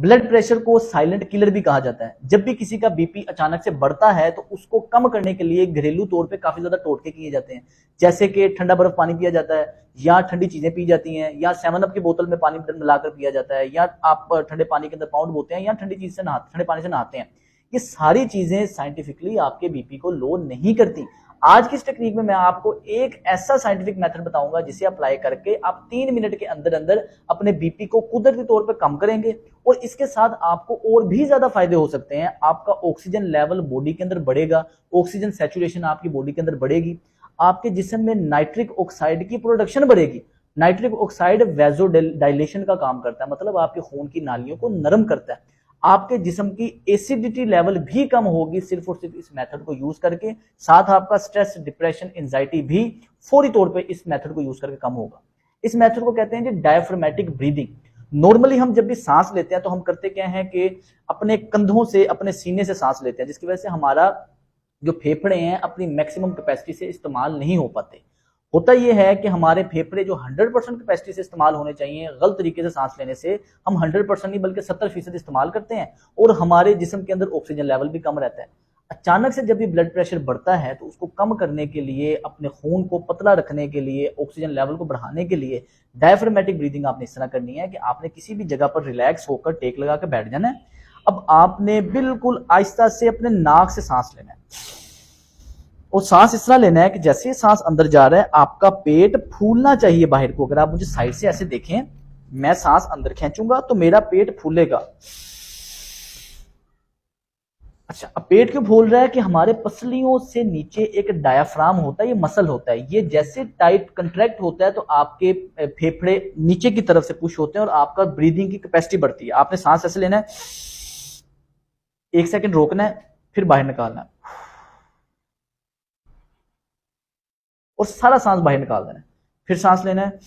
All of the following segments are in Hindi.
ब्लड प्रेशर को साइलेंट किलर भी कहा जाता है। जब भी किसी का बीपी अचानक से बढ़ता है तो उसको कम करने के लिए घरेलू तौर पे काफी ज्यादा टोटके किए जाते हैं, जैसे कि ठंडा बर्फ पानी पिया जाता है, या ठंडी चीजें पी जाती हैं, या 7 अप की बोतल में पानी मिलाकर पिया जाता है, या आप ठंडे पानी के अंदर पाउंड बोते हैं, या ठंडे पानी से नहाते हैं। ये सारी चीजें साइंटिफिकली आपके बीपी को लो नहीं करती। आज की इस टेक्निक में मैं आपको एक ऐसा साइंटिफिक मेथड बताऊंगा जिसे अप्लाई करके आप 3 मिनट के अंदर अंदर अपने बीपी को कुदरती तौर पर कम करेंगे, और इसके साथ आपको और भी ज्यादा फायदे हो सकते हैं। आपका ऑक्सीजन लेवल बॉडी के अंदर बढ़ेगा, ऑक्सीजन सैचुरेशन आपकी बॉडी के अंदर बढ़ेगी, आपके जिस्म में नाइट्रिक ऑक्साइड की प्रोडक्शन बढ़ेगी। नाइट्रिक ऑक्साइड वेजोडाइलेशन का काम करता है, मतलब आपके खून की नालियों को नरम करता है। आपके जिस्म की एसिडिटी लेवल भी कम होगी सिर्फ और सिर्फ इस मेथड को यूज करके। साथ आपका स्ट्रेस, डिप्रेशन, एंजाइटी भी फौरी तौर पे इस मेथड को यूज करके कम होगा। इस मेथड को कहते हैं जी डायफ्रामेटिक ब्रीदिंग। नॉर्मली हम जब भी सांस लेते हैं तो हम करते क्या है कि अपने कंधों से, अपने सीने से सांस लेते हैं, जिसकी वजह से हमारा जो फेफड़े हैं अपनी मैक्सिमम कैपेसिटी से इस्तेमाल नहीं हो पाते। होता यह है कि हमारे फेफड़े जो 100% कैपेसिटी से इस्तेमाल होने चाहिए, गलत तरीके से सांस लेने से हम 100% नहीं बल्कि 70% इस्तेमाल करते हैं, और हमारे जिस्म के अंदर ऑक्सीजन लेवल भी कम रहता है। अचानक से जब भी ब्लड प्रेशर बढ़ता है तो उसको कम करने के लिए, अपने खून को पतला रखने के लिए, ऑक्सीजन लेवल को बढ़ाने के लिए डायफ्रामेटिक ब्रीदिंग आपने इस तरह करनी है कि आपने किसी भी जगह पर रिलैक्स होकर टेक लगा के बैठ जाना है। अब आपने बिल्कुल आहिस्ता से अपने नाक से सांस लेना है, और सांस इस तरह लेना है कि जैसे ही सांस अंदर जा रहा है आपका पेट फूलना चाहिए बाहर को। अगर आप मुझे साइड से ऐसे देखें, मैं सांस अंदर खींचूंगा तो मेरा पेट फूलेगा। अच्छा, अब पेट क्यों फूल रहा है कि हमारे पसलियों से नीचे एक डायाफ्राम होता है, ये मसल होता है, ये जैसे टाइट कंट्रैक्ट होता है तो आपके फेफड़े नीचे की तरफ से पुश होते हैं और आपका ब्रीदिंग की कैपेसिटी बढ़ती है। आपने सांस ऐसे लेना है, 1 सेकंड रोकना है, फिर बाहर निकालना है, और सारा सांस बाहर निकाल देना है। फिर सांस लेना है,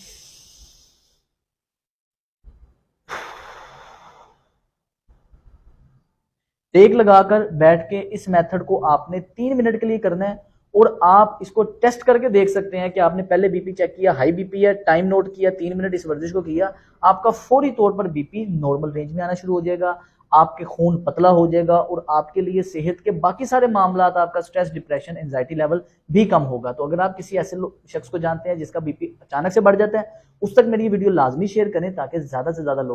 टेक लगाकर बैठ के इस मेथड को आपने 3 मिनट के लिए करना है। और आप इसको टेस्ट करके देख सकते हैं कि आपने पहले बीपी चेक किया, हाई बीपी है, टाइम नोट किया, 3 मिनट इस वर्जिश को किया, आपका फौरी तौर पर बीपी नॉर्मल रेंज में आना शुरू हो जाएगा, आपके खून पतला हो जाएगा, और आपके लिए सेहत के बाकी सारे मामला, आपका स्ट्रेस, डिप्रेशन, एंजाइटी लेवल भी कम होगा। तो अगर आप किसी ऐसे शख्स को जानते हैं जिसका बीपी अचानक से बढ़ जाता है, उस तक मेरी वीडियो लाजमी शेयर करें ताकि ज्यादा से ज्यादा लोग